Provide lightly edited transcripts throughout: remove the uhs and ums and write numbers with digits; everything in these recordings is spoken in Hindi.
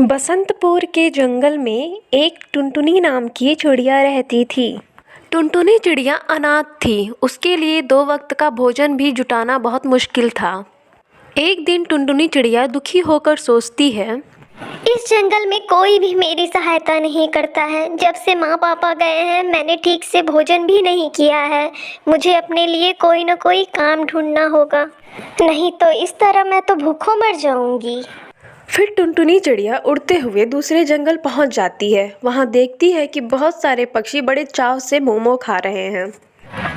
बसंतपुर के जंगल में एक टुनटुनी नाम की चिड़िया रहती थी। टुनटुनी चिड़िया अनाथ थी। उसके लिए 2 वक्त का भोजन भी जुटाना बहुत मुश्किल था। एक दिन टुनटुनी चिड़िया दुखी होकर सोचती है, इस जंगल में कोई भी मेरी सहायता नहीं करता है। जब से माँ पापा गए हैं मैंने ठीक से भोजन भी नहीं किया है। मुझे अपने लिए कोई न कोई काम ढूंढना होगा, नहीं तो इस तरह मैं तो भूखों मर जाऊंगी। फिर टुनटुनी चिड़िया उड़ते हुए दूसरे जंगल पहुंच जाती है। वहां देखती है कि बहुत सारे पक्षी बड़े चाव से मोमो खा रहे हैं।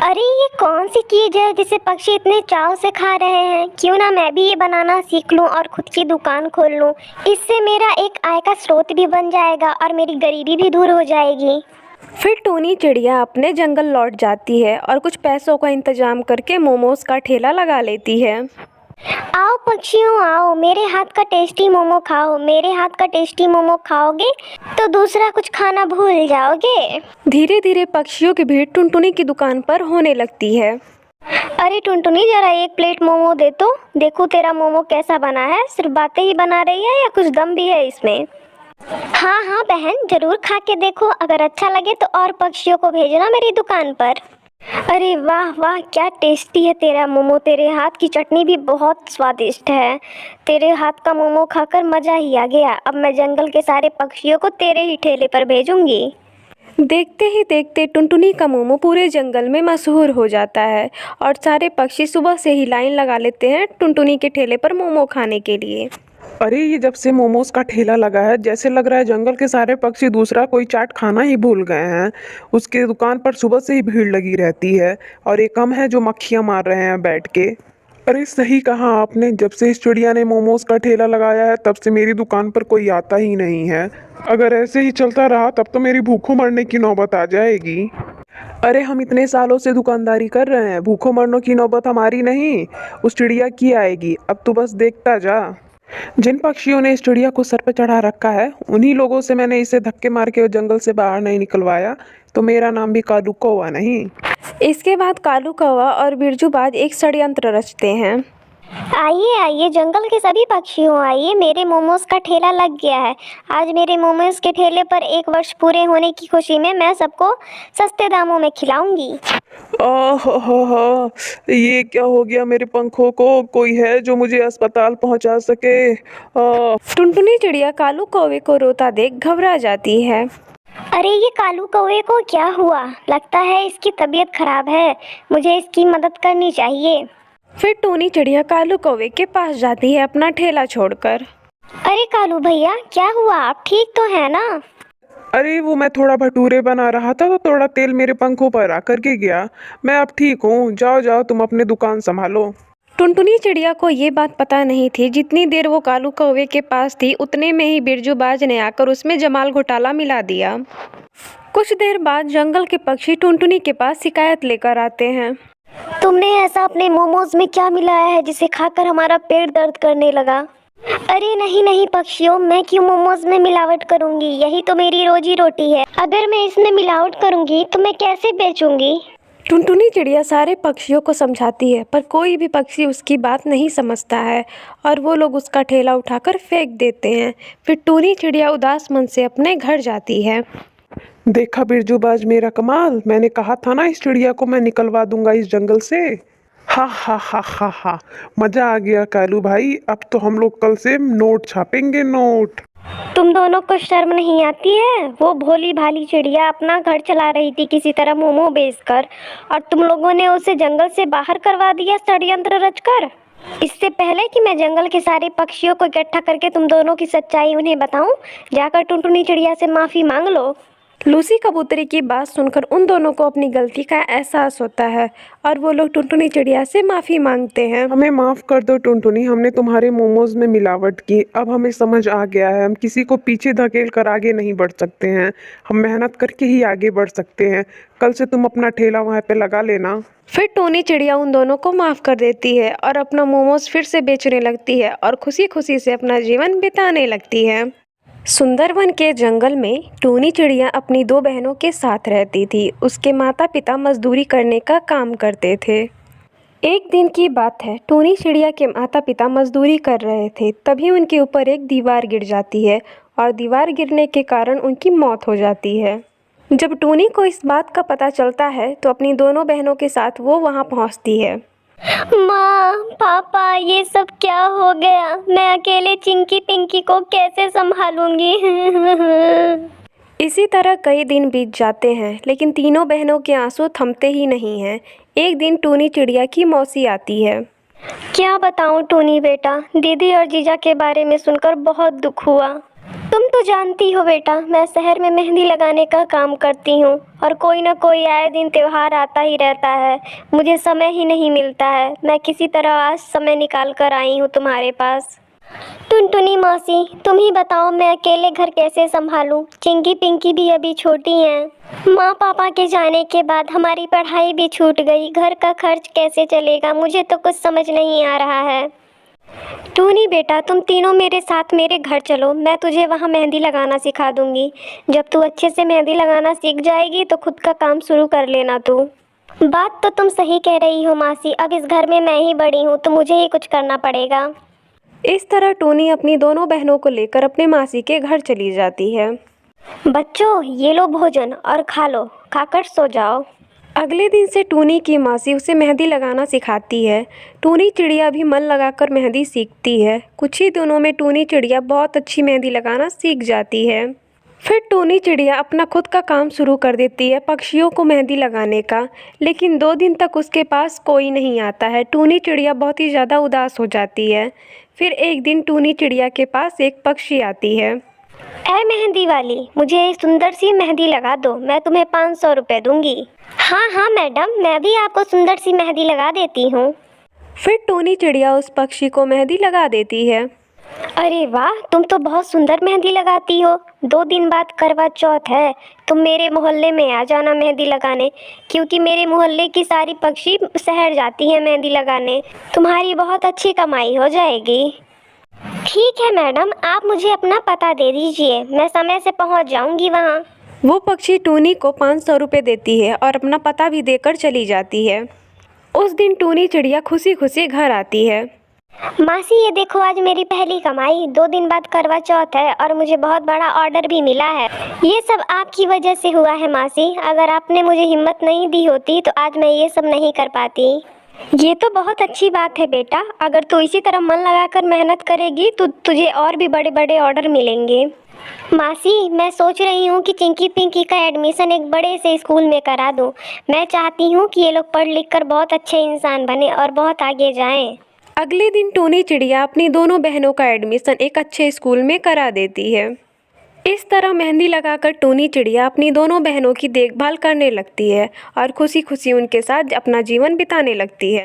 अरे ये कौन सी चीज है जिसे पक्षी इतने चाव से खा रहे हैं? क्यों ना मैं भी ये बनाना सीख लूं और खुद की दुकान खोल लूं। इससे मेरा एक आय का स्रोत भी बन जाएगा और मेरी गरीबी भी दूर हो जाएगी। फिर टूनी चिड़िया अपने जंगल लौट जाती है और कुछ पैसों का इंतजाम करके मोमोज का ठेला लगा लेती है। आओ पक्षियों आओ, मेरे हाथ का टेस्टी मोमो खाओ। मेरे हाथ का टेस्टी मोमो खाओगे तो दूसरा कुछ खाना भूल जाओगे। धीरे धीरे पक्षियों की भीड़ टुनटुनी की दुकान पर होने लगती है। अरे टुनटुनी जरा एक प्लेट मोमो दे तो देखो तेरा मोमो कैसा बना है। सिर्फ बातें ही बना रही है या कुछ दम भी है इसमें? हाँ हाँ बहन, जरूर खा के देखो। अगर अच्छा लगे तो और पक्षियों को भेजना मेरी दुकान पर। अरे वाह वाह, क्या टेस्टी है तेरा मोमो। तेरे हाथ की चटनी भी बहुत स्वादिष्ट है। तेरे हाथ का मोमो खाकर मज़ा ही आ गया। अब मैं जंगल के सारे पक्षियों को तेरे ही ठेले पर भेजूंगी। देखते ही देखते टुनटुनी का मोमो पूरे जंगल में मशहूर हो जाता है और सारे पक्षी सुबह से ही लाइन लगा लेते हैं टुनटुनी के ठेले पर मोमो खाने के लिए। अरे ये जब से मोमोज का ठेला लगा है जैसे लग रहा है जंगल के सारे पक्षी दूसरा कोई चाट खाना ही भूल गए हैं। उसके दुकान पर सुबह से ही भीड़ लगी रहती है और ये कम है जो मक्खियाँ मार रहे हैं बैठ के। अरे सही कहा आपने, जब से इस चिड़िया ने मोमोज का ठेला लगाया है तब से मेरी दुकान पर कोई आता ही नहीं है। अगर ऐसे ही चलता रहा तब तो मेरी भूखों मरने की नौबत आ जाएगी। अरे हम इतने सालों से दुकानदारी कर रहे हैं, भूखों मरने की नौबत हमारी नहीं उस चिड़िया की आएगी। अब तू बस देखता जा। जिन पक्षियों ने इस चिड़िया को सर पे चढ़ा रखा है उन्हीं लोगों से मैंने इसे धक्के मार के जंगल से बाहर नहीं निकलवाया, तो मेरा नाम भी कालू कौवा नहीं। इसके बाद कालू कौवा और बिरजू बाज एक षड्यंत्र रचते हैं। आइए आइए जंगल के सभी पक्षियों आइए, मेरे मोमोज का ठेला लग गया है। आज मेरे मोमोज के ठेले पर 1 वर्ष पूरे होने की खुशी में मैं सबको सस्ते दामों में खिलाऊंगी। आह, ये क्या हो गया मेरे पंखों को? कोई है जो मुझे अस्पताल पहुंचा सके? टुनटुनी चिड़िया कालू कौवे को रोता देख घबरा जाती है। अरे ये कालू कौवे को क्या हुआ? लगता है इसकी तबीयत खराब है। मुझे इसकी मदद करनी चाहिए। फिर टूनी चिड़िया कालू कौवे के पास जाती है अपना ठेला छोड़कर। अरे कालू भैया क्या हुआ, आप ठीक तो है ना? अरे वो मैं थोड़ा भटूरे बना रहा था तो थोड़ा तेल मेरे पंखों पर आकर के गया। मैं अब ठीक हूँ, जाओ जाओ तुम अपनी दुकान संभालो। टुनटुनी चिड़िया को ये बात पता नहीं थी जितनी देर वो कालू कौवे के पास थी उतने में ही बिरजू बाज ने आकर उसमें जमाल घोटाला मिला दिया। कुछ देर बाद जंगल के पक्षी टुनटुनी के पास शिकायत लेकर आते हैं। तुमने ऐसा अपने मोमोज में क्या मिलाया है जिसे खाकर हमारा पेट दर्द करने लगा? अरे नहीं नहीं पक्षियों, मैं क्यों मोमोज में मिलावट करूंगी? यही तो मेरी रोजी रोटी है। अगर मैं इसमें मिलावट करूंगी तो मैं कैसे बेचूंगी? टुनटुनी चिड़िया सारे पक्षियों को समझाती है पर कोई भी पक्षी उसकी बात नहीं समझता है और वो लोग उसका ठेला उठाकर फेंक देते हैं। फिर टूनी चिड़िया उदास मन से अपने घर जाती है। देखा बिरजूबाज मेरा कमाल, मैंने कहा था ना इस चिड़िया को मैं निकलवा दूंगा इस जंगल से। हा हा हा हा हा, मजा आ गया कालू भाई। अब तो हम लोग कल से नोट छापेंगे, नोट। तुम दोनों को शर्म नहीं आती है? वो भोली भाली चिड़िया अपना घर चला रही थी किसी तरह मोमो बेचकर, और तुम लोगों ने उसे जंगल से बाहर करवा दिया षड्यंत्र रचकर। इससे पहले कि मैं जंगल के सारे पक्षियों को इकट्ठा करके तुम दोनों की सच्चाई उन्हें बताऊं, जाकर टुनटुनी चिड़िया से माफी मांग लो। लूसी कबूतरी की बात सुनकर उन दोनों को अपनी गलती का एहसास होता है और वो लोग टुनटुनी चिड़िया से माफ़ी मांगते हैं। हमें माफ कर दो टुनटुनी, हमने तुम्हारे मोमोज में मिलावट की। अब हमें समझ आ गया है हम किसी को पीछे धकेल कर आगे नहीं बढ़ सकते हैं। हम मेहनत करके ही आगे बढ़ सकते हैं। कल से तुम अपना ठेला वहाँ पे लगा लेना। फिर टूनी चिड़िया उन दोनों को माफ़ कर देती है और अपना मोमोज फिर से बेचने लगती है और खुशी खुशी से अपना जीवन बिताने लगती है। सुंदरवन के जंगल में टूनी चिड़िया अपनी 2 बहनों के साथ रहती थी। उसके माता पिता मजदूरी करने का काम करते थे। एक दिन की बात है, टूनी चिड़िया के माता पिता मजदूरी कर रहे थे, तभी उनके ऊपर एक दीवार गिर जाती है। और दीवार गिरने के कारण उनकी मौत हो जाती है। जब टूनी को इस बात का पता चलता है तो अपनी दोनों बहनों के साथ वो वहाँ पहुँचती है। माँ, पापा, ये सब क्या हो गया? मैं अकेले चिंकी पिंकी को कैसे संभालूंगी? इसी तरह कई दिन बीत जाते हैं, लेकिन तीनों बहनों के आंसू थमते ही नहीं हैं। एक दिन टूनी चिड़िया की मौसी आती है। क्या बताऊं टूनी बेटा, दीदी और जीजा के बारे में सुनकर बहुत दुख हुआ। तुम तो जानती हो बेटा, मैं शहर में मेहंदी लगाने का काम करती हूँ और कोई ना कोई आए दिन त्योहार आता ही रहता है। मुझे समय ही नहीं मिलता है। मैं किसी तरह आज समय निकाल कर आई हूँ तुम्हारे पास। टुनटुनी मौसी, तुम ही बताओ मैं अकेले घर कैसे संभालूं? चिंकी पिंकी भी अभी छोटी हैं। माँ पापा के जाने के बाद हमारी पढ़ाई भी छूट गई। घर का खर्च कैसे चलेगा? मुझे तो कुछ समझ नहीं आ रहा है। टूनी बेटा, तुम तीनों मेरे साथ मेरे घर चलो, मैं तुझे वहाँ मेहंदी लगाना सिखा दूंगी। जब तू अच्छे से मेहंदी लगाना सीख जाएगी तो खुद का काम शुरू कर लेना तू। बात तो तुम सही कह रही हो मासी, अब इस घर में मैं ही बड़ी हूँ तो मुझे ही कुछ करना पड़ेगा। इस तरह टूनी अपनी दोनों बहनों को लेकर अपने मासी के घर चली जाती है। बच्चों, ये लो भोजन और खा लो, खाकर सो जाओ। अगले दिन से टूनी की मासी उसे मेहंदी लगाना सिखाती है। टूनी चिड़िया भी मन लगाकर मेहंदी सीखती है। कुछ ही दिनों में टूनी चिड़िया बहुत अच्छी मेहंदी लगाना सीख जाती है। फिर टूनी चिड़िया अपना खुद का काम शुरू कर देती है, पक्षियों को मेहंदी लगाने का। लेकिन 2 दिन तक उसके पास कोई नहीं आता है। टूनी चिड़िया बहुत ही ज़्यादा उदास हो जाती है। फिर एक दिन टूनी चिड़िया के पास एक पक्षी आती है। ऐ मेहंदी वाली, मुझे एक सुंदर सी मेहंदी लगा दो, मैं तुम्हें 500 रुपये दूंगी। हाँ हाँ मैडम, मैं भी आपको सुंदर सी मेहंदी लगा देती हूँ। फिर टूनी चिड़िया उस पक्षी को मेहंदी लगा देती है। अरे वाह, तुम तो बहुत सुंदर मेहंदी लगाती हो। 2 दिन बाद करवा चौथ है, तुम मेरे मोहल्ले में आ जाना मेहंदी लगाने, क्योंकि मेरे मोहल्ले की सारी पक्षी शहर जाती हैं मेहंदी लगाने। तुम्हारी बहुत अच्छी कमाई हो जाएगी। ठीक है मैडम, आप मुझे अपना पता दे दीजिए, मैं समय से पहुंच जाऊंगी वहाँ। वो पक्षी टूनी को 500 रुपये देती है और अपना पता भी देकर चली जाती है। उस दिन टूनी चिड़िया खुशी खुशी घर आती है। मासी, ये देखो आज मेरी पहली कमाई। 2 दिन बाद करवा चौथ है और मुझे बहुत बड़ा ऑर्डर भी मिला है। ये सब आपकी वजह से हुआ है मासी, अगर आपने मुझे हिम्मत नहीं दी होती तो आज मैं ये सब नहीं कर पाती। ये तो बहुत अच्छी बात है बेटा, अगर तू इसी तरह मन लगाकर मेहनत करेगी तो तुझे और भी बड़े बड़े ऑर्डर मिलेंगे। मासी, मैं सोच रही हूँ कि चिंकी पिंकी का एडमिशन एक बड़े से स्कूल में करा दूँ। मैं चाहती हूँ कि ये लोग पढ़ लिख कर बहुत अच्छे इंसान बने और बहुत आगे जाएं। अगले दिन टूनी चिड़िया अपनी दोनों बहनों का एडमिशन एक अच्छे स्कूल में करा देती है। इस तरह मेहंदी लगाकर टूनी चिड़िया अपनी दोनों बहनों की देखभाल करने लगती है और खुशी खुशी उनके साथ अपना जीवन बिताने लगती है।